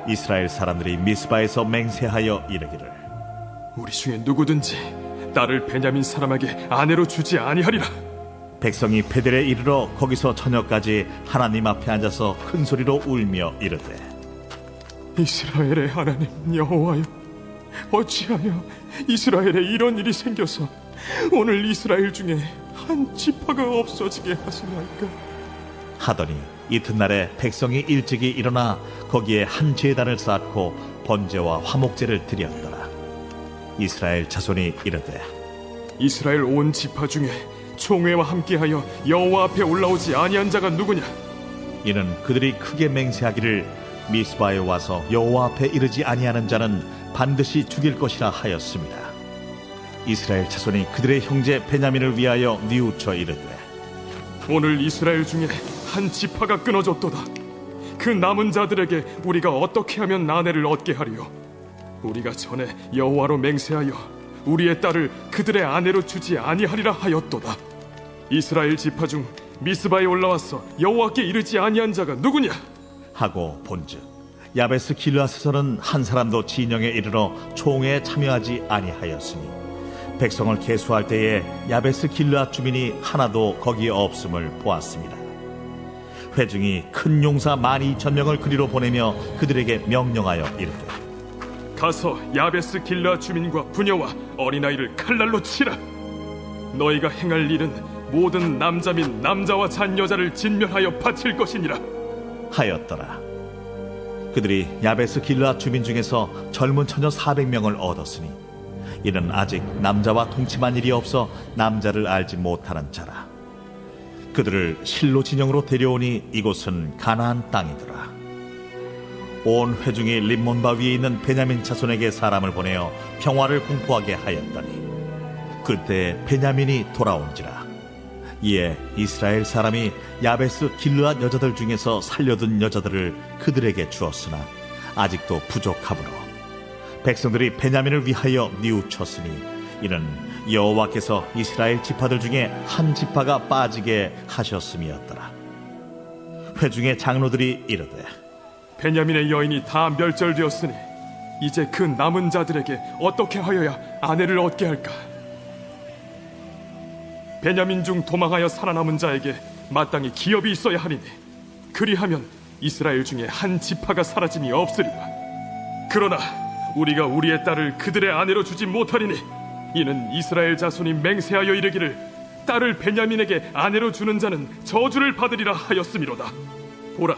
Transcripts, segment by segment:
이스라엘 사람들이 미스바에서 맹세하여 이르기를 우리 중에 누구든지 딸을 베냐민 사람에게 아내로 주지 아니하리라. 백성이 베델에 이르러 거기서 저녁까지 하나님 앞에 앉아서 큰 소리로 울며 이르되 이스라엘의 하나님 여호와여, 어찌하여 이스라엘에 이런 일이 생겨서 오늘 이스라엘 중에 한 지파가 없어지게 하시나이까. 하더니 이튿날에 백성이 일찍이 일어나 거기에 한 제단을 쌓고 번제와 화목제를 드렸더라. 이스라엘 자손이 이르되 이스라엘 온 지파 중에 총회와 함께하여 여호와 앞에 올라오지 아니한 자가 누구냐? 이는 그들이 크게 맹세하기를 미스바에 와서 여호와 앞에 이르지 아니하는 자는 반드시 죽일 것이라 하였습니다. 이스라엘 자손이 그들의 형제 베냐민을 위하여 뉘우쳐 이르되 오늘 이스라엘 중에 한 지파가 끊어졌도다. 그 남은 자들에게 우리가 어떻게 하면 아내를 얻게 하리요? 우리가 전에 여호와로 맹세하여 우리의 딸을 그들의 아내로 주지 아니하리라 하였도다. 이스라엘 지파 중 미스바에 올라와서 여호와께 이르지 아니한 자가 누구냐? 하고 본즉 야베스 길르앗에서는 한 사람도 진영에 이르러 총회에 참여하지 아니하였으니 백성을 계수할 때에 야베스 길르앗 주민이 하나도 거기에 없음을 보았습니다. 회중이 큰 용사 12,000명을 그리로 보내며 그들에게 명령하여 이르되 가서 야베스 길라 주민과 부녀와 어린아이를 칼날로 치라. 너희가 행할 일은 모든 남자 및 남자와 잔여자를 진멸하여 바칠 것이니라 하였더라. 그들이 야베스 길르앗 주민 중에서 젊은 처녀 400명을 얻었으니 이는 아직 남자와 동침한 일이 없어 남자를 알지 못하는 자라. 그들을 실로 진영으로 데려오니 이곳은 가나안 땅이더라. 온 회중이 림몬바 위에 있는 베냐민 자손에게 사람을 보내어 평화를 공포하게 하였더니 그때 베냐민이 돌아온지라. 이에 이스라엘 사람이 야베스 길르앗 여자들 중에서 살려둔 여자들을 그들에게 주었으나 아직도 부족하므로 백성들이 베냐민을 위하여 뉘우쳤으니 이는 여호와께서 이스라엘 지파들 중에 한 지파가 빠지게 하셨음이었더라. 회중의 장로들이 이르되 베냐민의 여인이 다 멸절되었으니 이제 그 남은 자들에게 어떻게 하여야 아내를 얻게 할까? 베냐민 중 도망하여 살아남은 자에게 마땅히 기업이 있어야 하리니 그리하면 이스라엘 중에 한 지파가 사라짐이 없으리라. 그러나 우리가 우리의 딸을 그들의 아내로 주지 못하리니 이는 이스라엘 자손이 맹세하여 이르기를 딸을 베냐민에게 아내로 주는 자는 저주를 받으리라 하였음이로다. 보라,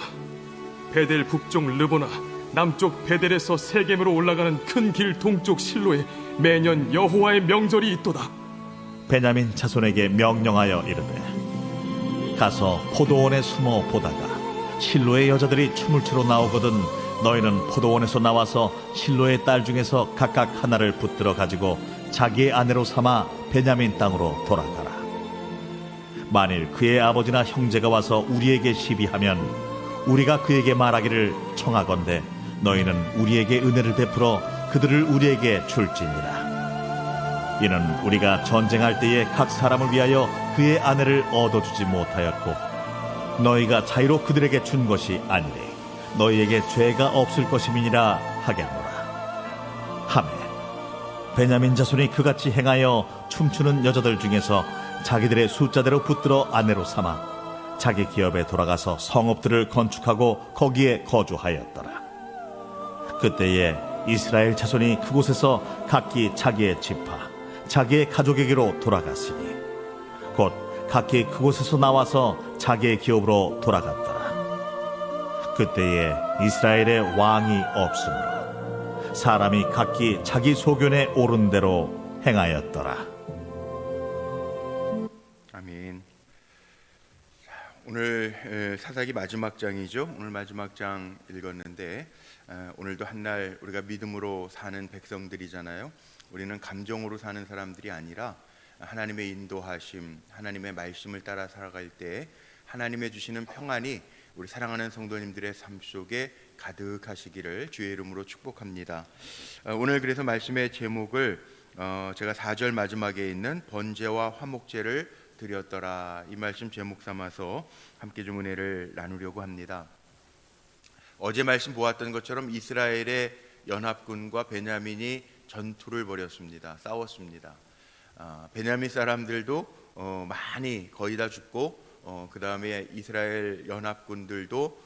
베델 북쪽 르보나 남쪽 베델에서 세겜으로 올라가는 큰 길 동쪽 실로에 매년 여호와의 명절이 있도다. 베냐민 자손에게 명령하여 이르되 가서 포도원에 숨어 보다가 실로의 여자들이 춤을 추러 나오거든 너희는 포도원에서 나와서 실로의 딸 중에서 각각 하나를 붙들어 가지고 자기의 아내로 삼아 베냐민 땅으로 돌아가라. 만일 그의 아버지나 형제가 와서 우리에게 시비하면 우리가 그에게 말하기를 청하건대 너희는 우리에게 은혜를 베풀어 그들을 우리에게 줄지니라. 이는 우리가 전쟁할 때에 각 사람을 위하여 그의 아내를 얻어주지 못하였고 너희가 자유로 그들에게 준 것이 아니래 너희에게 죄가 없을 것임이니라 하겠노라. 하매 베냐민 자손이 그같이 행하여 춤추는 여자들 중에서 자기들의 숫자대로 붙들어 아내로 삼아 자기 기업에 돌아가서 성읍들을 건축하고 거기에 거주하였더라. 그때에 이스라엘 자손이 그곳에서 각기 자기의 지파 자기의 가족에게로 돌아갔으니 곧 각기 그곳에서 나와서 자기의 기업으로 돌아갔더라. 그때에 이스라엘의 왕이 없으므로 사람이 각기 자기 소견에 옳은 대로 행하였더라. 아멘. 오늘 사사기 마지막 장이죠. 오늘 마지막 장 읽었는데 오늘도 한날 우리가 믿음으로 사는 백성들이잖아요. 우리는 감정으로 사는 사람들이 아니라 하나님의 인도하심, 하나님의 말씀을 따라 살아갈 때 하나님의 주시는 평안이 우리 사랑하는 성도님들의 삶 속에 가득하시기를 주의 이름으로 축복합니다. 오늘 그래서 말씀의 제목을 제가 4절 마지막에 있는 번제와 화목제를 드렸더라 이 말씀 제목 삼아서 함께 좀 은혜를 나누려고 합니다. 어제 말씀 보았던 것처럼 이스라엘의 연합군과 베냐민이 전투를 벌였습니다. 싸웠습니다. 베냐민 사람들도 많이 거의 다 죽고 그 다음에 이스라엘 연합군들도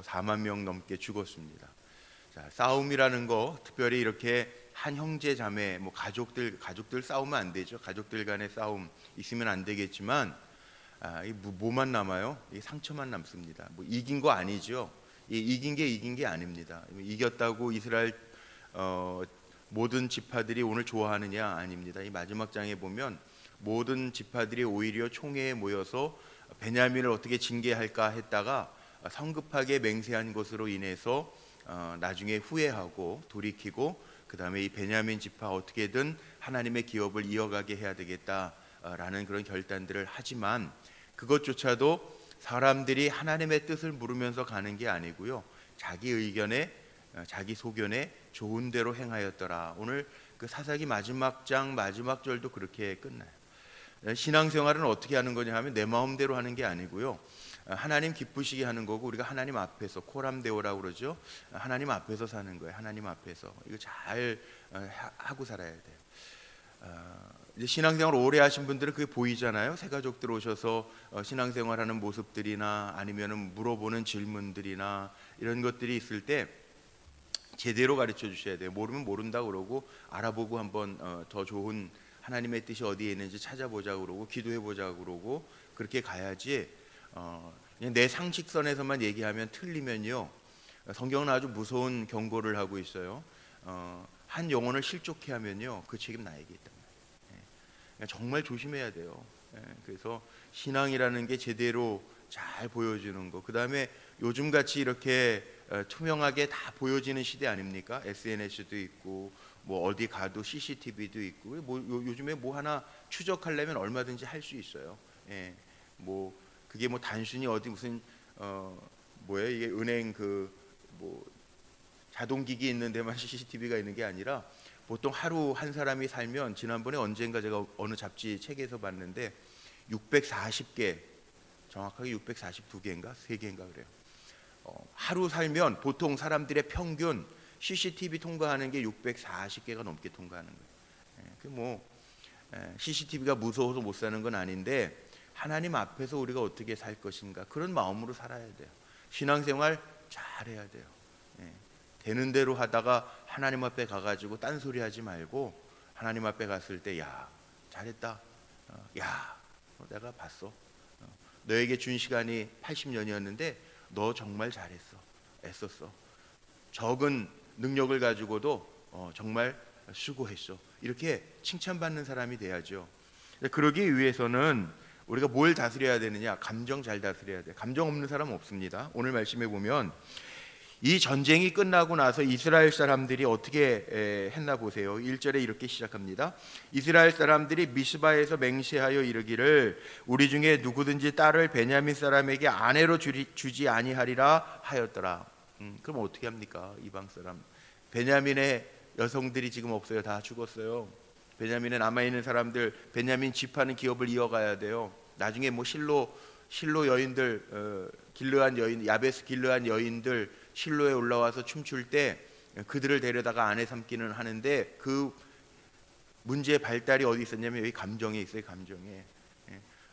4만 명 넘게 죽었습니다. 자, 싸움이라는 거 특별히 이렇게 한 형제 자매 뭐 가족들 싸우면 안 되죠. 가족들 간의 싸움 있으면 안 되겠지만 뭐만 남아요? 이 상처만 남습니다. 뭐 이긴 거 아니죠. 이긴 게 아닙니다. 이겼다고 이스라엘 모든 지파들이 오늘 좋아하느냐? 아닙니다. 이 마지막 장에 보면 모든 지파들이 오히려 총회에 모여서 베냐민을 어떻게 징계할까 했다가 성급하게 맹세한 것으로 인해서 나중에 후회하고 돌이키고 그 다음에 이 베냐민 지파 어떻게든 하나님의 기업을 이어가게 해야 되겠다라는 그런 결단들을 하지만 그것조차도 사람들이 하나님의 뜻을 물으면서 가는 게 아니고요. 자기 의견에 자기 소견에 좋은 대로 행하였더라. 오늘 그 사사기 마지막 장 마지막 절도 그렇게 끝나요. 신앙생활은 어떻게 하는 거냐 하면 내 마음대로 하는 게 아니고요. 하나님 기쁘시게 하는 거고 우리가 하나님 앞에서 코람데오라고 그러죠. 하나님 앞에서 사는 거예요. 하나님 앞에서 이거 잘 하고 살아야 돼요. 이제 신앙생활 오래 하신 분들은 그게 보이잖아요. 새 가족들 오셔서 신앙생활하는 모습들이나 아니면은 물어보는 질문들이나 이런 것들이 있을 때 제대로 가르쳐 주셔야 돼요. 모르면 모른다 그러고 알아보고 한번 더 좋은 하나님의 뜻이 어디에 있는지 찾아보자 그러고 기도해 보자 그러고 그렇게 가야지. 그냥 내 상식선에서만 얘기하면 틀리면요. 성경은 아주 무서운 경고를 하고 있어요. 한 영혼을 실족해 하면요, 그 책임 나에게 있다. 정말 조심해야 돼요. 그래서 신앙이라는 게 제대로 잘 보여주는 거. 그 다음에 요즘 같이 이렇게 투명하게 다 보여지는 시대 아닙니까? SNS도 있고 뭐 어디 가도 CCTV도 있고 뭐 요즘에 뭐 하나 추적하려면 얼마든지 할 수 있어요. 뭐 그게 뭐 단순히 어디 무슨 뭐예요? 이게 은행 그 뭐 자동기기 있는 데만 CCTV가 있는 게 아니라 보통 하루 한 사람이 살면 지난번에 언젠가 제가 어느 잡지 책에서 봤는데 640개 정확하게 642개인가 3개인가 그래요. 하루 살면 보통 사람들의 평균 CCTV 통과하는 게 640개가 넘게 통과하는 거예요. 뭐 CCTV가 무서워서 못 사는 건 아닌데 하나님 앞에서 우리가 어떻게 살 것인가 그런 마음으로 살아야 돼요. 신앙생활 잘해야 돼요. 되는 대로 하다가 하나님 앞에 가가지고 딴소리 하지 말고 하나님 앞에 갔을 때 야 잘했다. 야 내가 봤어. 너에게 준 시간이 80년이었는데 너 정말 잘했어. 애썼어. 적은 능력을 가지고도 정말 수고했어. 이렇게 칭찬받는 사람이 돼야죠. 그러기 위해서는 우리가 뭘 다스려야 되느냐? 감정 잘 다스려야 돼요. 감정 없는 사람은 없습니다. 오늘 말씀에 보면 이 전쟁이 끝나고 나서 이스라엘 사람들이 어떻게 했나 보세요. 1절에 이렇게 시작합니다. 이스라엘 사람들이 미스바에서 맹세하여 이르기를 우리 중에 누구든지 딸을 베냐민 사람에게 아내로 주지 아니하리라 하였더라. 그럼 어떻게 합니까? 이방 사람 베냐민의 여성들이 지금 없어요. 다 죽었어요. 베냐민에 남아있는 사람들 베냐민 지파는 기업을 이어가야 돼요. 나중에 뭐 실로 여인들 길르한 여인 야베스 길르한 여인들 실로에 올라와서 춤출 때 그들을 데려다가 아내 삼기는 하는데 그 문제의 발달이 어디 있었냐면 여기 감정에 있어요. 감정에.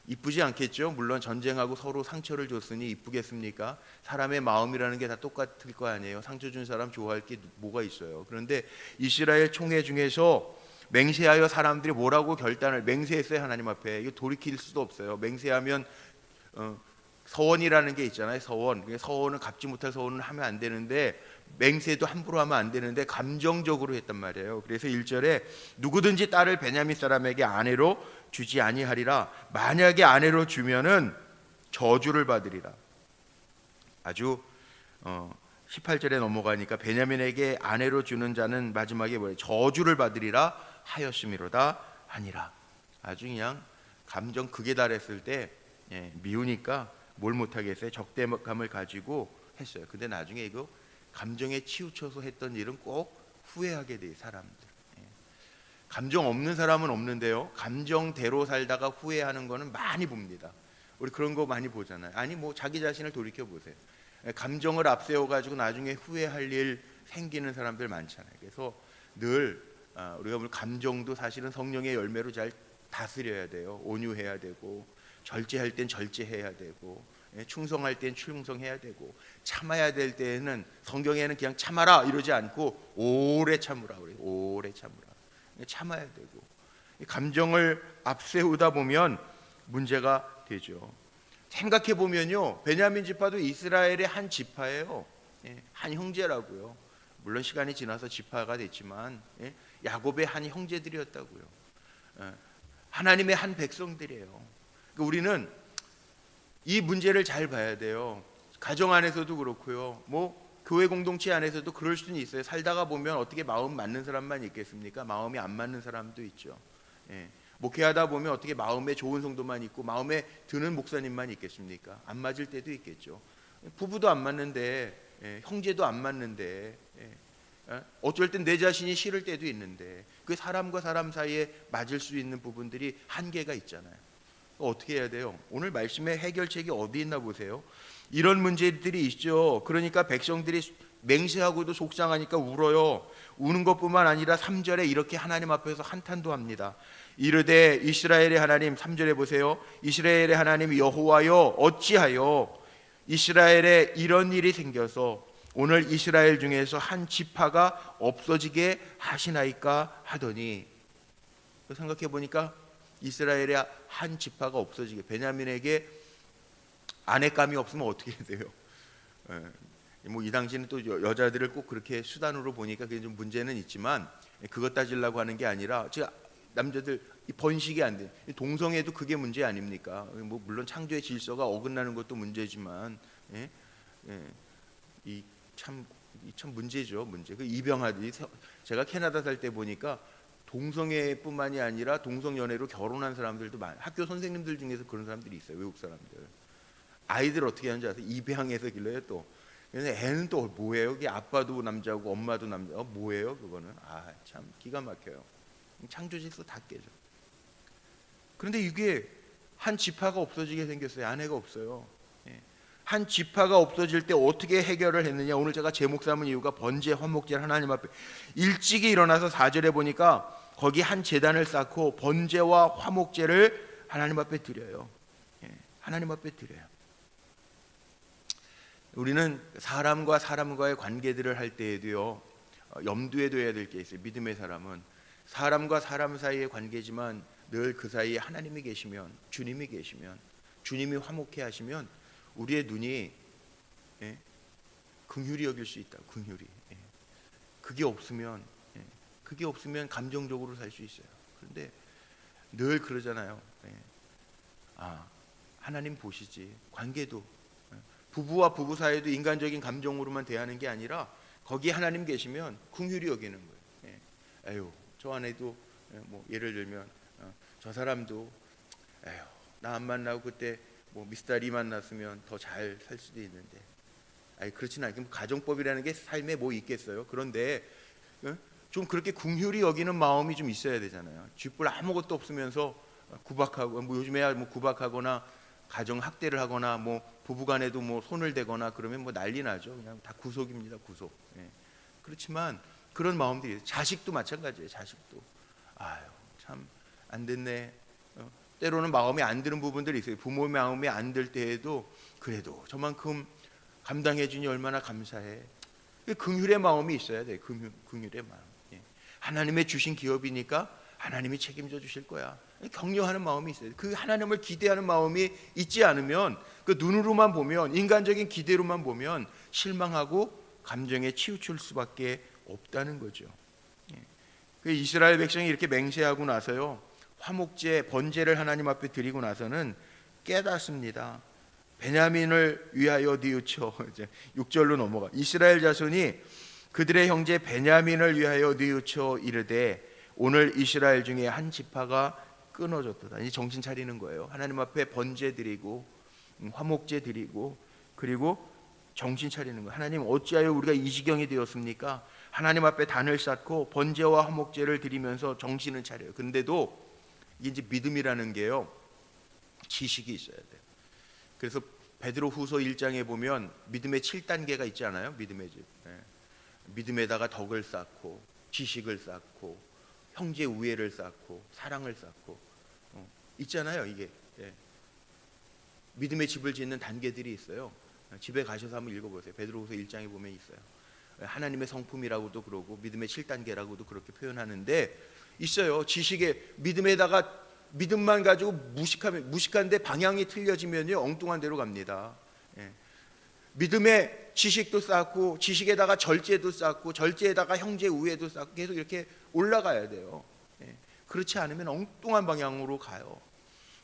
이쁘지 않겠죠? 물론 전쟁하고 서로 상처를 줬으니 이쁘겠습니까? 사람의 마음이라는 게 다 똑같을 거 아니에요. 상처 준 사람 좋아할 게 뭐가 있어요. 그런데 이스라엘 총회 중에서 맹세하여 사람들이 뭐라고 결단을 맹세했어요. 하나님 앞에. 이거 돌이킬 수도 없어요. 맹세하면 서원이라는 게 있잖아요. 서원은 갚지 못할 서원은 하면 안 되는데 맹세도 함부로 하면 안 되는데 감정적으로 했단 말이에요. 그래서 1절에 누구든지 딸을 베냐민 사람에게 아내로 주지 아니하리라. 만약에 아내로 주면은 저주를 받으리라. 아주 18절에 넘어가니까 베냐민에게 아내로 주는 자는 마지막에 뭐예요? 저주를 받으리라 하였음이로다 하니라. 아주 그냥 감정 극에 달했을 때 미우니까 뭘 못하겠어요. 적대감을 가지고 했어요. 근데 나중에 이거 감정에 치우쳐서 했던 일은 꼭 후회하게 돼요. 사람들. 감정 없는 사람은 없는데요. 감정대로 살다가 후회하는 거는 많이 봅니다. 우리 그런 거 많이 보잖아요. 아니 뭐 자기 자신을 돌이켜 보세요. 감정을 앞세워 가지고 나중에 후회할 일 생기는 사람들 많잖아요. 그래서 늘 우리가 볼 감정도 사실은 성령의 열매로 잘 다스려야 돼요. 온유해야 되고, 절제할 땐 절제해야 되고, 충성할 땐 충성해야 되고, 참아야 될 때에는 성경에는 그냥 참아라 이러지 않고 오래 참으라 그래요. 오래 참으라. 참아야 되고, 감정을 앞세우다 보면 문제가 되죠. 생각해 보면요, 베냐민 지파도 이스라엘의 한 지파예요. 한 형제라고요. 물론 시간이 지나서 지파가 됐지만 야곱의 한 형제들이었다고요. 하나님의 한 백성들이에요. 그러니까 우리는 이 문제를 잘 봐야 돼요. 가정 안에서도 그렇고요. 뭐 교회 공동체 안에서도 그럴 수는 있어요. 살다가 보면 어떻게 마음 맞는 사람만 있겠습니까? 마음이 안 맞는 사람도 있죠. 목회하다 보면 어떻게 마음에 좋은 성도만 있고 마음에 드는 목사님만 있겠습니까? 안 맞을 때도 있겠죠. 부부도 안 맞는데, 형제도 안 맞는데, 어쩔 땐 내 자신이 싫을 때도 있는데, 그 사람과 사람 사이에 맞을 수 있는 부분들이 한계가 있잖아요. 어떻게 해야 돼요? 오늘 말씀의 해결책이 어디 있나 보세요. 이런 문제들이 있죠. 그러니까 백성들이 맹세하고도 속상하니까 울어요. 우는 것뿐만 아니라 3절에 이렇게 하나님 앞에서 한탄도 합니다. 이르되 이스라엘의 하나님, 3절에 보세요. 이스라엘의 하나님 여호와여, 어찌하여 이스라엘에 이런 일이 생겨서 오늘 이스라엘 중에서 한 지파가 없어지게 하시나이까 하더니, 생각해 보니까 이스라엘의 한 지파가 없어지게, 베냐민에게 아내감이 없으면 어떻게 돼요? 뭐 이 당시는 또 여자들을 꼭 그렇게 수단으로 보니까 그게 좀 문제는 있지만, 그것 따지려고 하는 게 아니라, 제가 남자들 번식이 안 돼. 동성애도 그게 문제 아닙니까? 뭐 물론 창조의 질서가 어긋나는 것도 문제지만, 이 참 문제죠, 문제. 그 입양아들이, 제가 캐나다 살 때 보니까 동성애뿐만이 아니라 동성연애로 결혼한 사람들도 학교 선생님들 중에서 그런 사람들이 있어요. 외국 사람들. 아이들 어떻게 하는지 아세요? 입양해서 길러요 또. 그래서 애는 또 뭐예요? 그게 아빠도 남자고 엄마도 남자. 뭐예요 그거는? 참 기가 막혀요. 창조 질서 다 깨져. 그런데 이게 한 지파가 없어지게 생겼어요. 아내가 없어요. 한 지파가 없어질 때 어떻게 해결을 했느냐. 오늘 제가 제목 삼은 이유가 번제 화목제를 하나님 앞에 일찍이 일어나서 4절에 보니까 거기 한 제단을 쌓고 번제와 화목제를 하나님 앞에 드려요. 하나님 앞에 드려요. 우리는 사람과 사람과의 관계들을 할 때에도요, 염두에 둬야 될 게 있어요. 믿음의 사람은 사람과 사람 사이의 관계지만 늘 그 사이에 하나님이 계시면, 주님이 계시면, 주님이 화목해 하시면 우리의 눈이 긍휼히 여길 수 있다. 긍휼히. 그게 없으면 감정적으로 살 수 있어요. 그런데 늘 그러잖아요. 하나님 보시지. 관계도, 부부와 부부 사이도 인간적인 감정으로만 대하는 게 아니라 거기 하나님 계시면 긍휼히 여기는 거예요. 에휴, 저 안에도 뭐 예를 들면 저 사람도 에휴, 나 안 만나고 그때 뭐 미스터리 만났으면 더 잘 살 수도 있는데, 그렇지는 않게 가정법이라는 게 삶에 뭐 있겠어요. 그런데 좀 그렇게 긍휼히 여기는 마음이 좀 있어야 되잖아요. 쥐뿔 아무것도 없으면서 구박하고, 뭐 요즘에야 뭐 구박하거나 가정 학대를 하거나 뭐 부부간에도 뭐 손을 대거나 그러면 뭐 난리 나죠. 그냥 다 구속입니다, 구속. 그렇지만 그런 마음들이, 자식도 마찬가지예요. 자식도 참 안 됐네. 때로는 마음에 안 드는 부분들이 있어요. 부모의 마음에 안 들 때에도 그래도 저만큼 감당해 주니 얼마나 감사해. 긍휼의 마음이 있어야 돼요. 긍휼의 마음. 하나님의 주신 기업이니까 하나님이 책임져 주실 거야. 격려하는 마음이 있어요. 그 하나님을 기대하는 마음이 있지 않으면, 그 눈으로만 보면, 인간적인 기대로만 보면 실망하고 감정에 치우칠 수밖에 없다는 거죠. 그 이스라엘 백성이 이렇게 맹세하고 나서요, 화목제, 번제를 하나님 앞에 드리고 나서는 깨닫습니다. 베냐민을 위하여 뉘우쳐, 이제 6절로 넘어가. 이스라엘 자손이 그들의 형제 베냐민을 위하여 뉘우쳐 이르되 오늘 이스라엘 중에 한 지파가 끊어졌도다. 이제 정신 차리는 거예요. 하나님 앞에 번제 드리고 화목제 드리고, 그리고 정신 차리는 거예요. 하나님, 어찌하여 우리가 이 지경이 되었습니까? 하나님 앞에 단을 쌓고 번제와 화목제를 드리면서 정신을 차려요. 근데도 이게 이제 믿음이라는 게요, 지식이 있어야 돼요. 그래서 베드로후서 1장에 보면 믿음의 7단계가 있지 않아요? 믿음의 집. 믿음에다가 덕을 쌓고 지식을 쌓고 형제 우애를 쌓고 사랑을 쌓고 있잖아요. 이게 믿음의 집을 짓는 단계들이 있어요. 집에 가셔서 한번 읽어보세요. 베드로후서 1장에 보면 있어요. 하나님의 성품이라고도 그러고 믿음의 7단계라고도 그렇게 표현하는데 있어요. 지식에 믿음만 가지고 무식한데 방향이 틀려지면요 엉뚱한 데로 갑니다. 믿음의 지식도 쌓고 지식에다가 절제도 쌓고 절제에다가 형제 우애도 쌓고 계속 이렇게 올라가야 돼요. 그렇지 않으면 엉뚱한 방향으로 가요.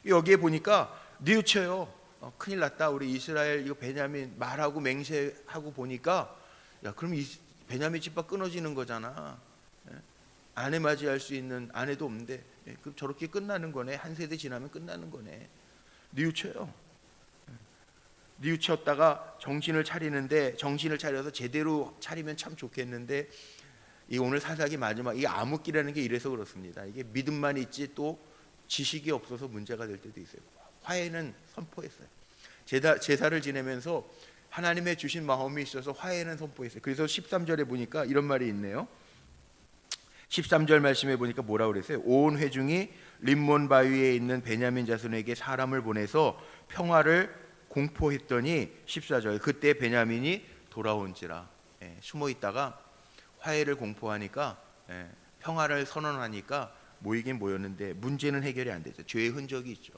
여기에 보니까 뉘우쳐요. 큰일 났다. 우리 이스라엘 이거 베냐민 말하고 맹세하고 보니까 야 그럼 베냐민 집밥 끊어지는 거잖아. 아내 맞이할 수 있는 아내도 없는데 그럼 저렇게 끝나는 거네. 한 세대 지나면 끝나는 거네. 뉘우쳐요. 뉘우쳤다가 정신을 차려서 제대로 차리면 참 좋겠는데 이 오늘 사사기 마지막 이 암흑기라는 게 이래서 그렇습니다. 이게 믿음만 있지 또 지식이 없어서 문제가 될 때도 있어요. 화해는 선포했어요. 제사를 지내면서 하나님의 주신 마음이 있어서 화해는 선포했어요. 그래서 13절에 보니까 이런 말이 있네요. 13절 말씀에 보니까 뭐라고 그랬어요? 온 회중이 림몬 바위에 있는 베냐민 자손에게 사람을 보내서 평화를 공포했더니 14절 그때 베냐민이 돌아온지라. 숨어 있다가 화해를 공포하니까 평화를 선언하니까 모이긴 모였는데 문제는 해결이 안 되죠. 죄의 흔적이 있죠.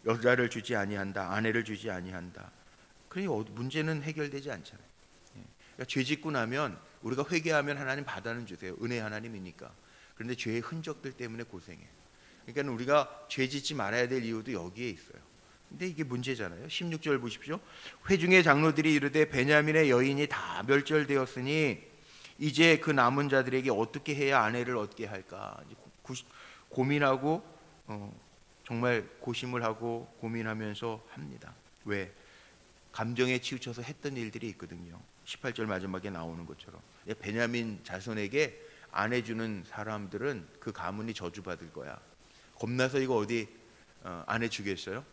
여자를 주지 아니한다, 아내를 주지 아니한다. 그러니 문제는 해결되지 않잖아요. 그러니까 죄 짓고 나면 우리가 회개하면 하나님 받아는 주세요. 은혜 하나님이니까. 그런데 죄의 흔적들 때문에 고생해. 그러니까 우리가 죄 짓지 말아야 될 이유도 여기에 있어요. 근데 이게 문제잖아요. 16절 보십시오. 회중의 장로들이 이르되 베냐민의 여인이 다 멸절되었으니 이제 그 남은 자들에게 어떻게 해야 아내를 얻게 할까 고민하고 정말 고심을 하고 고민하면서 합니다. 왜? 감정에 치우쳐서 했던 일들이 있거든요. 18절 마지막에 나오는 것처럼 베냐민 자손에게 아내 주는 사람들은 그 가문이 저주받을 거야. 겁나서 이거 어디 아내 주겠어요?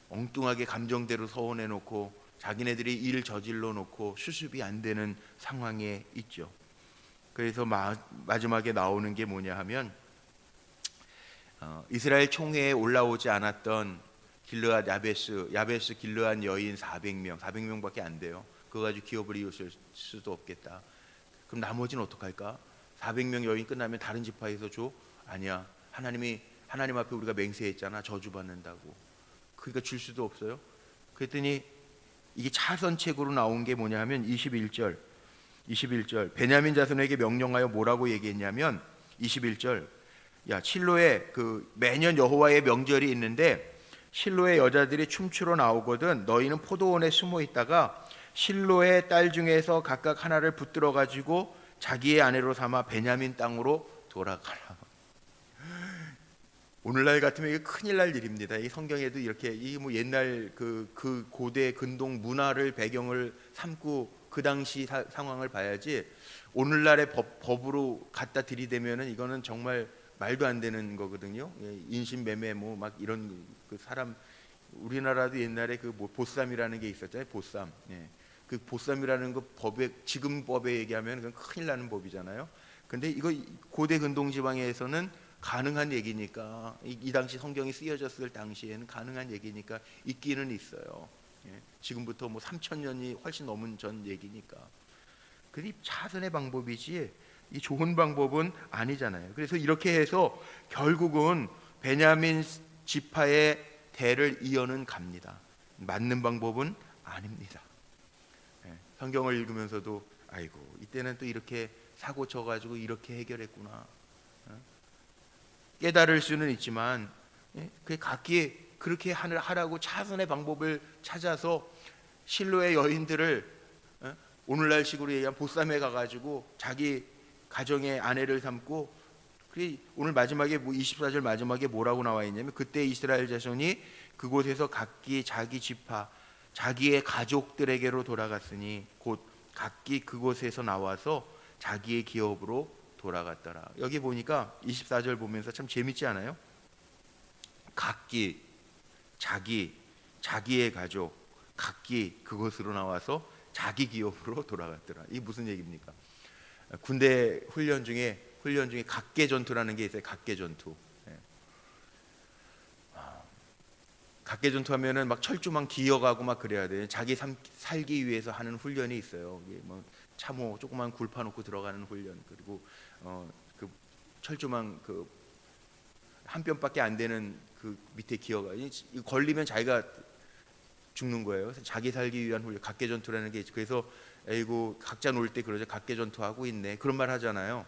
엉뚱하게 감정대로 서원해 놓고 자기네들이 일 저질러 놓고 수습이 안 되는 상황에 있죠. 그래서 마지막에 나오는 게 뭐냐 하면 이스라엘 총회에 올라오지 않았던 길르앗 야베스 길르앗 여인 400명밖에 안 돼요. 그거 가지고 기업을 이었을 수도 없겠다. 그럼 나머지는 어떡할까? 400명 여인 끝나면 다른 지파에서 줘? 아니야. 하나님 앞에 우리가 맹세했잖아. 저주받는다고. 그러니까 줄 수도 없어요. 그랬더니 이게 차선책으로 나온 게 뭐냐 하면 21절 베냐민 자손에게 명령하여 뭐라고 얘기했냐면 21절 야 실로에 그 매년 여호와의 명절이 있는데 실로의 여자들이 춤추러 나오거든 너희는 포도원에 숨어 있다가 실로의 딸 중에서 각각 하나를 붙들어 가지고 자기의 아내로 삼아 베냐민 땅으로 돌아가라. 오늘날 같으면 이게 큰일 날 일입니다. 이 성경에도 이렇게 이 뭐 옛날 그 고대 근동 문화를 배경을 삼고 그 당시 상황을 봐야지 오늘날의 법으로 갖다 들이대면은 이거는 정말 말도 안 되는 거거든요. 인신매매 뭐 막 이런 그 사람 우리나라도 옛날에 그 뭐 보쌈이라는 게 있었잖아요. 보쌈. 그 보쌈이라는 거 법에 지금 법에 얘기하면 그건 큰일 나는 법이잖아요. 근데 이거 고대 근동 지방에서는 가능한 얘기니까 이 당시 성경이 쓰여졌을 당시에는 가능한 얘기니까 있기는 있어요. 지금부터 뭐 3,000년이 훨씬 넘은 전 얘기니까. 그게 차선의 방법이지 이 좋은 방법은 아니잖아요. 그래서 이렇게 해서 결국은 베냐민 지파의 대를 이어는 갑니다. 맞는 방법은 아닙니다. 성경을 읽으면서도 아이고 이때는 또 이렇게 사고 쳐가지고 이렇게 해결했구나. 깨달을 수는 있지만 그 각기 그렇게 하라고 차선의 방법을 찾아서 실로의 여인들을 오늘날식으로 얘기하면 보쌈에 가가지고 자기 가정의 아내를 삼고 오늘 마지막에 24절 마지막에 뭐라고 나와 있냐면 그때 이스라엘 자손이 그곳에서 각기 자기 지파 자기의 가족들에게로 돌아갔으니 곧 각기 그곳에서 나와서 자기의 기업으로 돌아갔더라. 여기 보니까 24절 보면서 참 재밌지 않아요? 각기 자기 자기의 가족 각기 그곳으로 나와서 자기 기업으로 돌아갔더라. 이게 무슨 얘기입니까? 군대 훈련 중에 각계 전투라는 게 있어요. 각계 전투. 각계 전투하면은 막 철조망 기어가고 막 그래야 돼요. 자기 살기 위해서 하는 훈련이 있어요. 이게 뭐 참호 조그만 굴 파놓고 들어가는 훈련, 그리고 그 철조망 그 한 뼘밖에 안 되는 그 밑에 기어가 걸리면 자기가 죽는 거예요. 자기 살기 위한 훈련, 각계 전투라는 게 있죠. 그래서 에이고 각자 놀 때 그러죠. 각계 전투 하고 있네, 그런 말 하잖아요.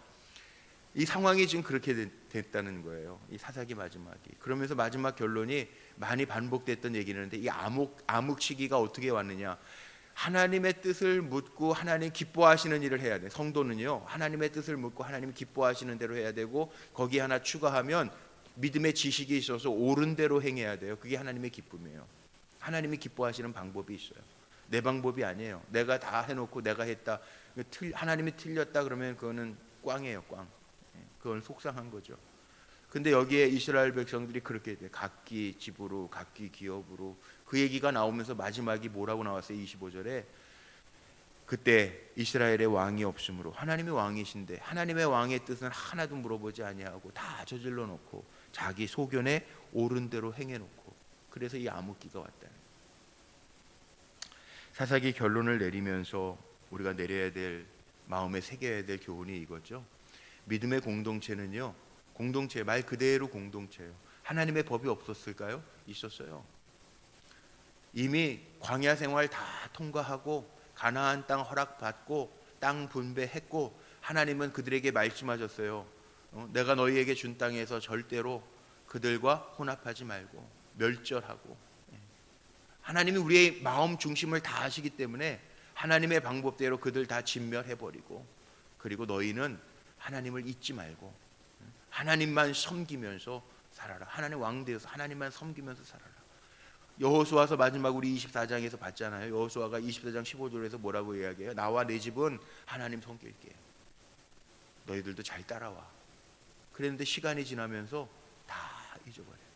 이 상황이 지금 그렇게 됐다는 거예요. 이 사사기 마지막이. 그러면서 마지막 결론이 많이 반복됐던 얘기는 있는데, 이 암흑 시기가 어떻게 왔느냐? 하나님의 뜻을 묻고 하나님 기뻐하시는 일을 해야 돼. 성도는요, 하나님의 뜻을 묻고 하나님 기뻐하시는 대로 해야 되고, 거기 하나 추가하면 믿음의 지식이 있어서 옳은 대로 행해야 돼요. 그게 하나님의 기쁨이에요. 하나님이 기뻐하시는 방법이 있어요. 내 방법이 아니에요. 내가 다 해놓고 내가 했다, 하나님이 틀렸다 그러면 그거는 꽝이에요. 꽝. 그건 속상한 거죠. 근데 여기에 이스라엘 백성들이 그렇게 돼. 각기 집으로, 각기 기업으로. 그 얘기가 나오면서 마지막이 뭐라고 나왔어요? 25절에 그때 이스라엘의 왕이 없으므로, 하나님이 왕이신데 하나님의 왕의 뜻은 하나도 물어보지 아니하고 다 저질러 놓고 자기 소견에 옳은 대로 행해 놓고, 그래서 이 암흑기가 왔다. 사사기 결론을 내리면서 우리가 내려야 될, 마음에 새겨야 될 교훈이 이거죠. 믿음의 공동체는요, 공동체 말 그대로 공동체예요. 하나님의 법이 없었을까요? 있었어요. 이미 광야 생활 다 통과하고 가나안 땅 허락받고 땅 분배했고, 하나님은 그들에게 말씀하셨어요. 내가 너희에게 준 땅에서 절대로 그들과 혼합하지 말고 멸절하고. 하나님이 우리의 마음 중심을 다 아시기 때문에 하나님의 방법대로 그들 다 진멸해버리고, 그리고 너희는 하나님을 잊지 말고 하나님만 섬기면서 살아라. 하나님 왕 되어서 하나님만 섬기면서 살아라. 여호수아서 마지막 우리 24장에서 봤잖아요. 여호수아가 24장 15절에서 뭐라고 이야기해요? 나와 내 집은 하나님 섬길게. 너희들도 잘 따라와. 그랬는데 시간이 지나면서 다 잊어버려요.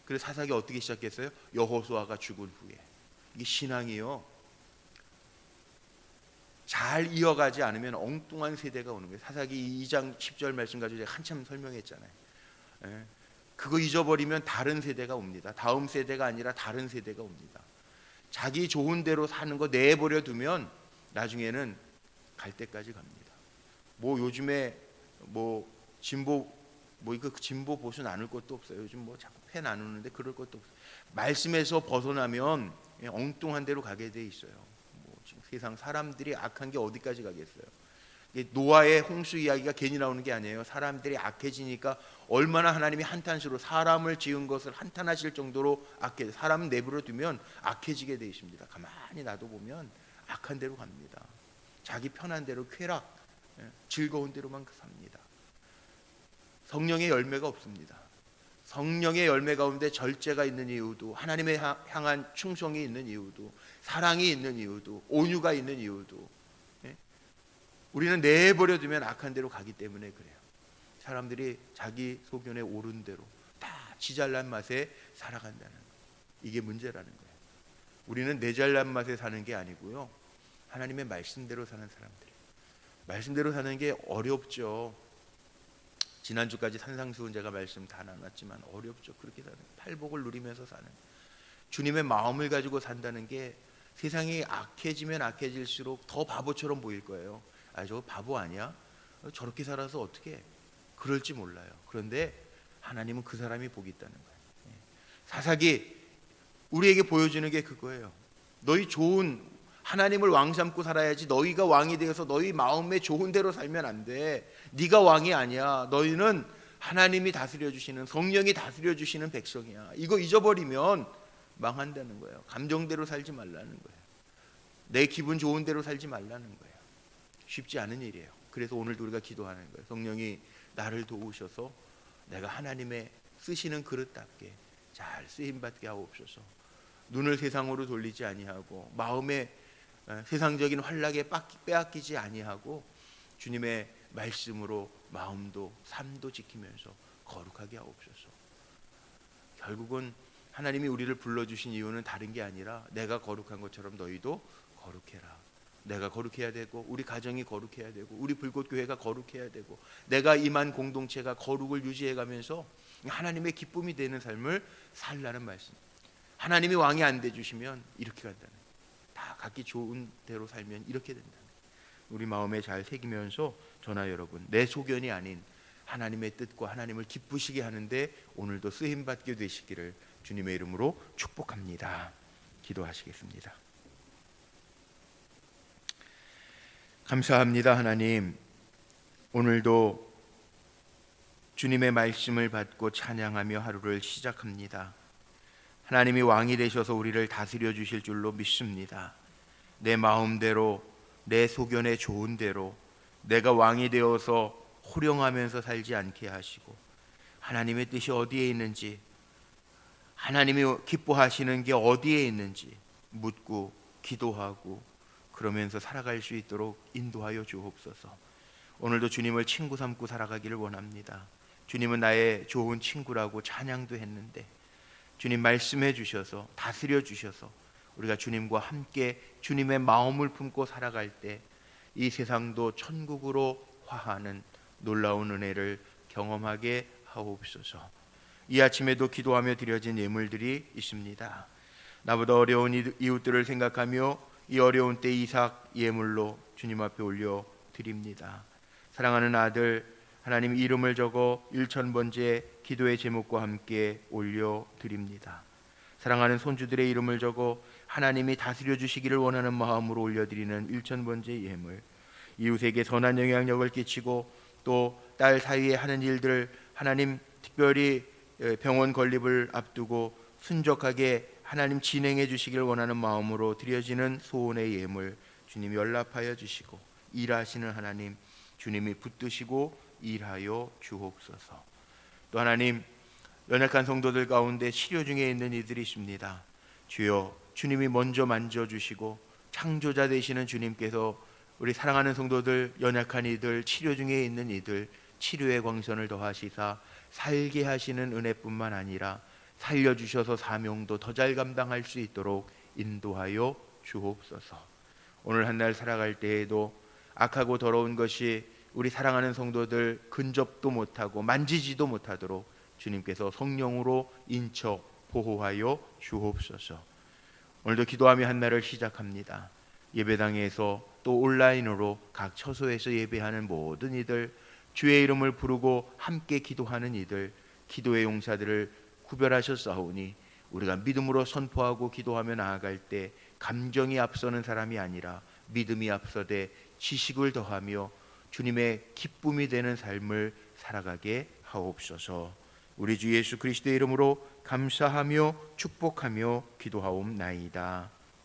그래서 사사기 어떻게 시작했어요? 여호수아가 죽은 후에. 이게 신앙이요, 잘 이어가지 않으면 엉뚱한 세대가 오는 거예요. 사사기 2장 10절 말씀 가지고 제가 한참 설명했잖아요. 그거 잊어버리면 다른 세대가 옵니다. 다음 세대가 아니라 다른 세대가 옵니다. 자기 좋은 대로 사는 거 내버려 두면 나중에는 갈 때까지 갑니다. 뭐 요즘에 뭐 진보, 뭐 이거 진보 보수 나눌 것도 없어요. 요즘 뭐 자꾸 패 나누는데 그럴 것도 없어요. 말씀에서 벗어나면 엉뚱한 데로 가게 돼 있어요. 지금 세상 사람들이 악한 게 어디까지 가겠어요? 노아의 홍수 이야기가 괜히 나오는 게 아니에요. 사람들이 악해지니까 얼마나 하나님이 한탄스러워, 사람을 지은 것을 한탄하실 정도로 악해, 사람 내버려 두면 악해지게 돼 있습니다. 가만히 놔둬보면 악한 대로 갑니다. 자기 편한 대로 쾌락, 즐거운 대로만 삽니다. 성령의 열매가 없습니다. 성령의 열매 가운데 절제가 있는 이유도, 하나님의 향한 충성이 있는 이유도, 사랑이 있는 이유도, 온유가 있는 이유도, 우리는 내버려 두면 악한 대로 가기 때문에 그래요. 사람들이 자기 소견에 옳은 대로 다 지잘난 맛에 살아간다는 거예요. 이게 문제라는 거예요. 우리는 내 잘난 맛에 사는 게 아니고요, 하나님의 말씀대로 사는 사람들이에요. 말씀대로 사는 게 어렵죠. 지난주까지 산상수훈 제가 말씀 다 나눴지만 어렵죠. 그렇게 사는, 팔복을 누리면서 사는, 주님의 마음을 가지고 산다는 게 세상이 악해지면 악해질수록 더 바보처럼 보일 거예요. 아, 저 바보 아니야? 저렇게 살아서 어떻게 그럴지 몰라요. 그런데 하나님은 그 사람이 복이 있다는 거예요. 사사기 우리에게 보여주는 게 그거예요. 너희 좋은, 하나님을 왕 삼고 살아야지. 너희가 왕이 되어서 너희 마음에 좋은 대로 살면 안 돼. 네가 왕이 아니야. 너희는 하나님이 다스려 주시는, 성령이 다스려 주시는 백성이야. 이거 잊어버리면 망한다는 거예요. 감정대로 살지 말라는 거예요. 내 기분 좋은 대로 살지 말라는 거예요. 쉽지 않은 일이에요. 그래서 오늘도 우리가 기도하는 거예요. 성령이 나를 도우셔서 내가 하나님의 쓰시는 그릇답게 잘 쓰임받게 하옵소서. 눈을 세상으로 돌리지 아니하고 마음에 세상적인 활락에 빼앗기지 아니하고 주님의 말씀으로 마음도 삶도 지키면서 거룩하게 하옵소서. 결국은 하나님이 우리를 불러주신 이유는 다른 게 아니라 내가 거룩한 것처럼 너희도 거룩해라. 내가 거룩해야 되고 우리 가정이 거룩해야 되고 우리 불꽃교회가 거룩해야 되고 내가 임한 공동체가 거룩을 유지해가면서 하나님의 기쁨이 되는 삶을 살라는 말씀. 하나님이 왕이 안 돼주시면 이렇게 간다는, 다 각기 좋은 대로 살면 이렇게 된다는, 우리 마음에 잘 새기면서 저나 여러분 내 소견이 아닌 하나님의 뜻과 하나님을 기쁘시게 하는데 오늘도 쓰임받게 되시기를 주님의 이름으로 축복합니다. 기도하시겠습니다. 감사합니다. 하나님, 오늘도 주님의 말씀을 받고 찬양하며 하루를 시작합니다. 하나님이 왕이 되셔서 우리를 다스려 주실 줄로 믿습니다. 내 마음대로 내 소견에 좋은 대로 내가 왕이 되어서 호령하면서 살지 않게 하시고 하나님의 뜻이 어디에 있는지, 하나님이 기뻐하시는 게 어디에 있는지 묻고 기도하고 그러면서 살아갈 수 있도록 인도하여 주옵소서. 오늘도 주님을 친구 삼고 살아가기를 원합니다. 주님은 나의 좋은 친구라고 찬양도 했는데 주님 말씀해 주셔서 다스려 주셔서 우리가 주님과 함께 주님의 마음을 품고 살아갈 때 이 세상도 천국으로 화하는 놀라운 은혜를 경험하게 하옵소서. 이 아침에도 기도하며 드려진 예물들이 있습니다. 나보다 어려운 이웃들을 생각하며 이 어려운 때 이삭 예물로 주님 앞에 올려 드립니다. 사랑하는 아들 하나님 이름을 적어 1000번째 기도의 제목과 함께 올려 드립니다. 사랑하는 손주들의 이름을 적어 하나님이 다스려 주시기를 원하는 마음으로 올려드리는 1000번째 예물, 이웃에게 선한 영향력을 끼치고 또 딸 사이에 하는 일들 하나님 특별히 병원 건립을 앞두고 순적하게 하나님 진행해 주시기를 원하는 마음으로 드려지는 소원의 예물 주님이 연락하여 주시고 일하시는 하나님 주님이 붙드시고 일하여 주옵소서. 또 하나님 연약한 성도들 가운데 치료 중에 있는 이들이 있습니다. 주여 주님이 먼저 만져주시고 창조자 되시는 주님께서 우리 사랑하는 성도들 연약한 이들 치료 중에 있는 이들 치료의 광선을 더하시사 살게 하시는 은혜뿐만 아니라 살려주셔서 사명도 더 잘 감당할 수 있도록 인도하여 주옵소서. 오늘 한 날 살아갈 때에도 악하고 더러운 것이 우리 사랑하는 성도들 근접도 못하고 만지지도 못하도록 주님께서 성령으로 인쳐 보호하여 주옵소서. 오늘도 기도하며 한 날을 시작합니다. 예배당에서 또 온라인으로 각 처소에서 예배하는 모든 이들, 주의 이름을 부르고 함께 기도하는 이들, 기도의 용사들을 구별하셨사오니 우리가 믿음으로 선포하고 기도하며 나아갈 때 감정이 앞서는 사람이 아니라 믿음이 앞서되 지식을 더하며 주님의 기쁨이 되는 삶을 살아가게 하옵소서. 우리 주 예수 그리스도의 이름으로 감사하며 축복하며 기도하옵나이다.